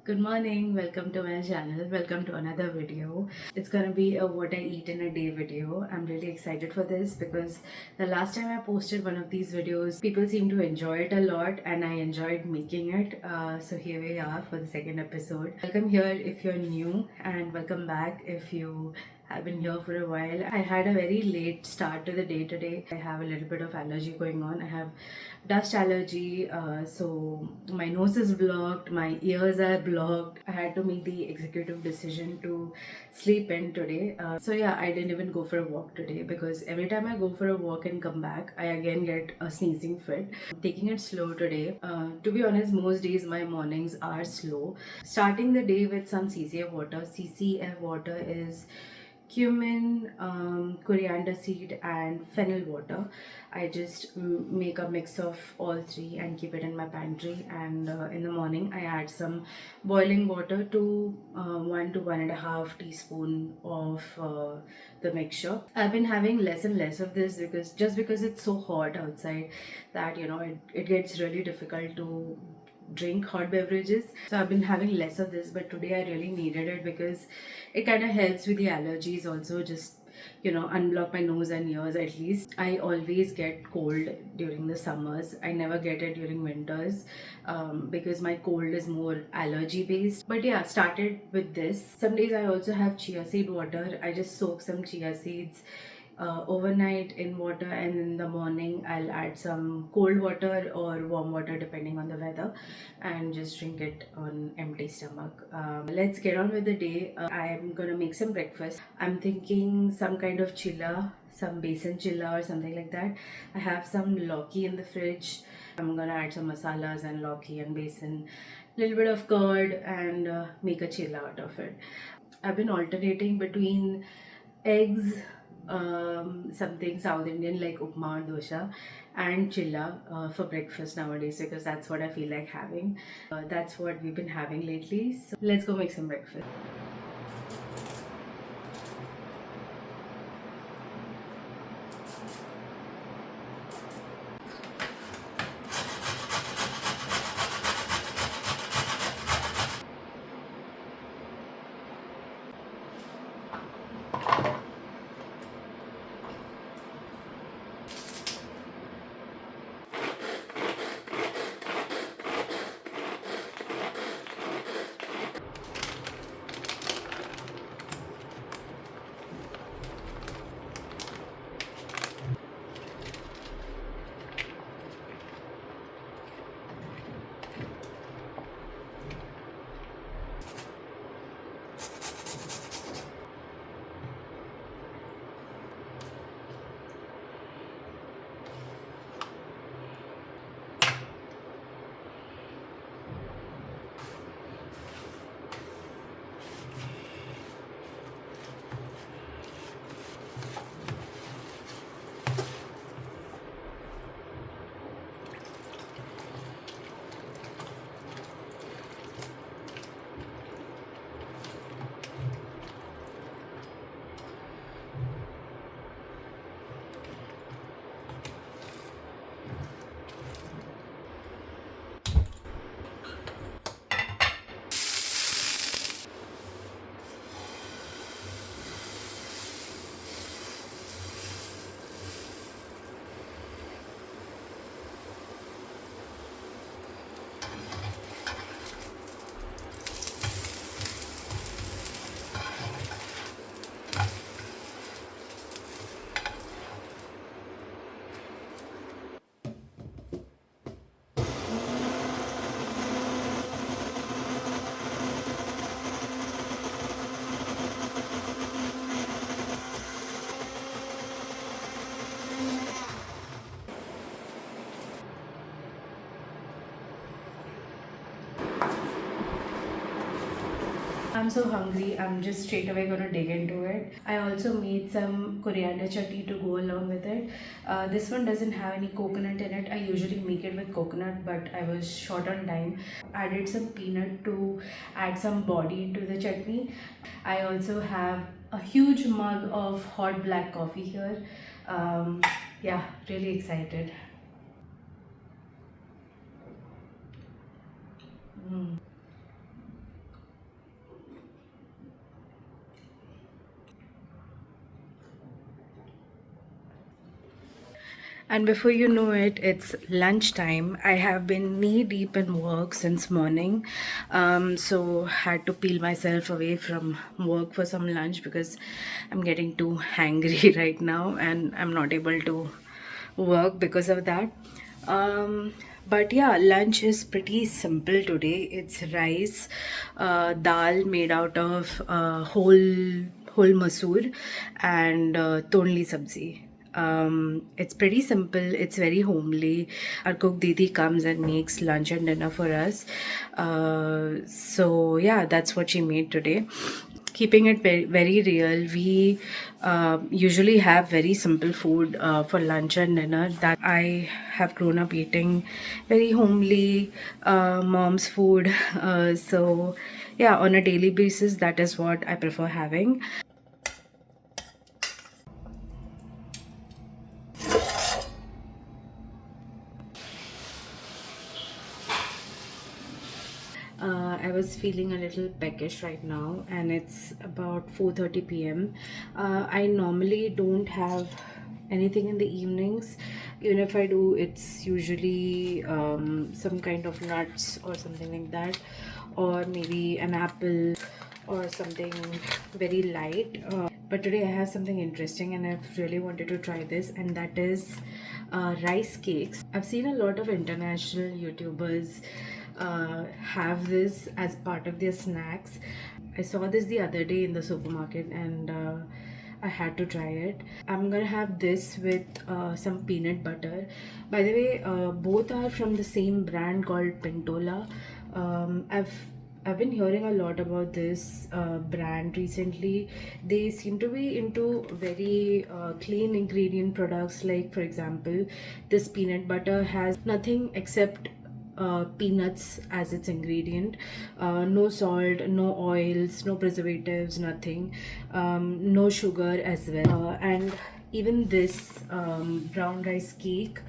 Good morning, welcome to my channel, welcome to another video. It's gonna be a what I eat in a day video. I'm really excited for this because the last time I posted one of these videos, people seem to enjoy it a lot and I enjoyed making it. So here we are for the second episode. Welcome here if you're new and welcome back if you have been here for a while. I had a very late start to the day today. I have a little bit of allergy going on. I have dust allergy, so my nose is blocked, my ears are blocked. I had to make the executive decision to sleep in today. So yeah, I didn't even go for a walk today because every time I go for a walk and come back, I again get a sneezing fit. Taking it slow today. To be honest, most days my mornings are slow. Starting the day with some CCF water. CCF water is cumin, coriander seed, and fennel water. I just make a mix of all three and keep it in my pantry. And in the morning, I add some boiling water to 1 to 1.5 teaspoon of the mixture. I've been having less and less of this because it's so hot outside that it gets really difficult to drink hot beverages. So I've been having less of this, but today I really needed it because it kind of helps with the allergies also, just unblock my nose and ears. At least I always get cold during the summers. I never get it during winters, because my cold is more allergy based. But yeah, started with this. Some days I also have chia seed water. I just soak some chia seeds overnight in water, and in the morning I'll add some cold water or warm water depending on the weather, and just drink it on empty stomach. Let's get on with the day. I'm gonna make some breakfast. I'm thinking some kind of chilla, some besan chilla or something like that. I have some lauki in the fridge. I'm gonna add some masalas and lauki and besan, little bit of curd, and make a chilla out of it. I've been alternating between eggs, something South Indian like upma or dosha, and chilla for breakfast nowadays because that's what I feel like having. That's what we've been having lately. So let's go make some breakfast. I'm so hungry, I'm just straight away gonna dig into it. I also made some coriander chutney to go along with it. This one doesn't have any coconut in it. I usually make it with coconut, but I was short on time. Added some peanut to add some body into the chutney. I also have a huge mug of hot black coffee here. Yeah, really excited. Mm. And before you know it, it's lunchtime. I have been knee deep in work since morning. So had to peel myself away from work for some lunch because I'm getting too hangry right now and I'm not able to work because of that. But yeah, lunch is pretty simple today. It's rice, dal made out of whole masoor, and tonli sabzi. It's pretty simple. It's very homely. Our cook Didi comes and makes lunch and dinner for us. So yeah, that's what she made today. Keeping it very real, we usually have very simple food for lunch and dinner that I have grown up eating, very homely mom's food. So yeah, on a daily basis, that is what I prefer having. I was feeling a little peckish right now, and it's about 4:30 p.m. I normally don't have anything in the evenings. Even if I do, it's usually some kind of nuts or something like that, or maybe an apple or something very light. But today I have something interesting, and I've really wanted to try this, and that is rice cakes. I've seen a lot of international YouTubers have this as part of their snacks. I saw this the other day in the supermarket, and I had to try it. I'm gonna have this with some peanut butter. By the way, both are from the same brand called Pentola. I've been hearing a lot about this brand recently. They seem to be into very clean ingredient products. Like, for example, this peanut butter has nothing except peanuts as its ingredient. No salt, no oils, no preservatives, nothing. No sugar as well. And even this brown rice cake,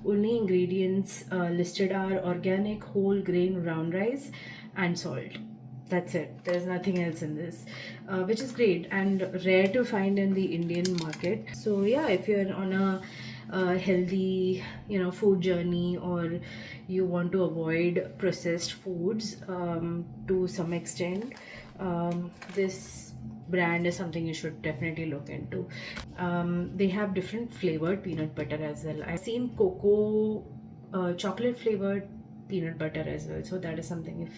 only ingredients listed are organic whole grain brown rice and salt. That's it. There's nothing else in this, which is great and rare to find in the Indian market. So yeah, if you're on a healthy, food journey, or you want to avoid processed foods to some extent, this brand is something you should definitely look into. They have different flavored peanut butter as well. I've seen cocoa, chocolate flavored peanut butter as well. So that is something,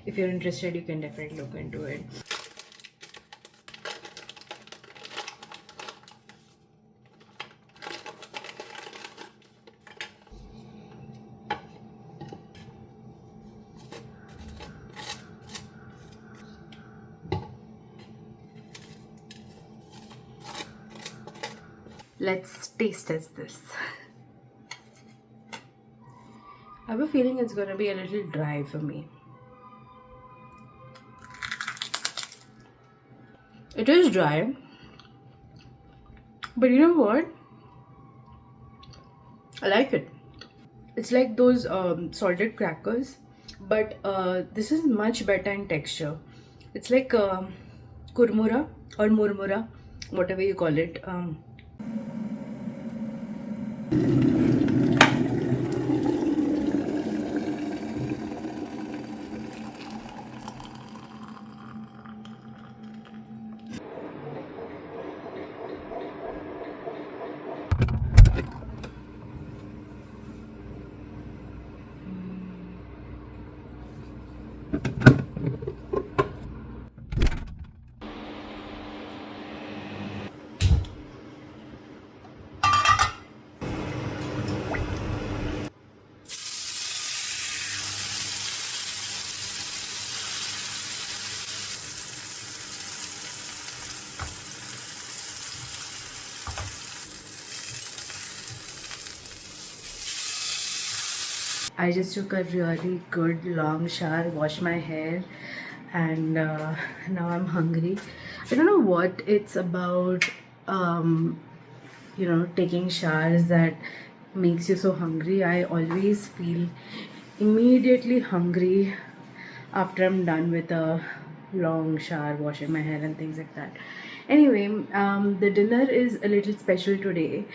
if you're interested, you can definitely look into it. Let's taste test this. I have a feeling it's gonna be a little dry for me. It is dry, but you know what? I like it. It's like those salted crackers, but this is much better in texture. It's like kurmura or murmura, whatever you call it. I just took a really good long shower, washed my hair, and now I'm hungry. I don't know what it's about, taking showers that makes you so hungry. I always feel immediately hungry after I'm done with a long shower, washing my hair and things like that. Anyway, the dinner is a little special today.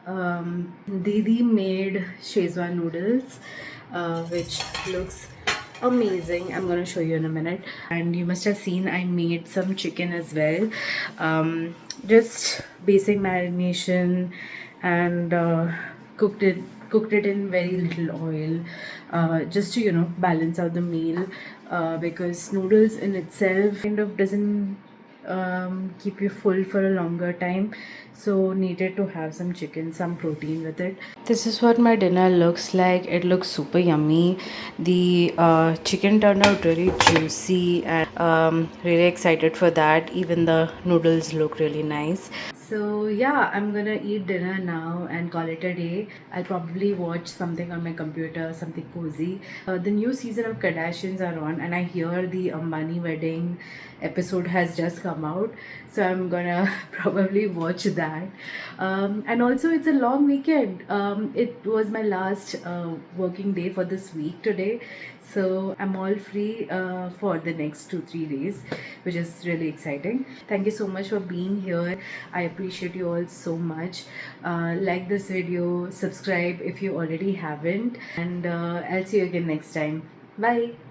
Didi made Szechuan noodles, which looks amazing. I'm gonna show you in a minute. And you must have seen I made some chicken as well. Just basic marination and cooked it in very little oil, just to balance out the meal, because noodles in itself kind of doesn't keep you full for a longer time, so needed to have some chicken, some protein with it. This is what my dinner looks like. It looks super yummy. The chicken turned out really juicy, and really excited for that. Even the noodles look really nice. So yeah, I'm gonna eat dinner now and call it a day. I'll probably watch something on my computer, something cozy. The new season of Kardashians are on, and I hear the Ambani wedding episode has just come out, so I'm gonna probably watch that. And also, it's a long weekend. It was my last working day for this week today, so I'm all free for the next 2-3 days, which is really exciting. Thank you so much for being here. I appreciate you all so much. Like this video, subscribe if you already haven't, and I'll see you again next time. Bye.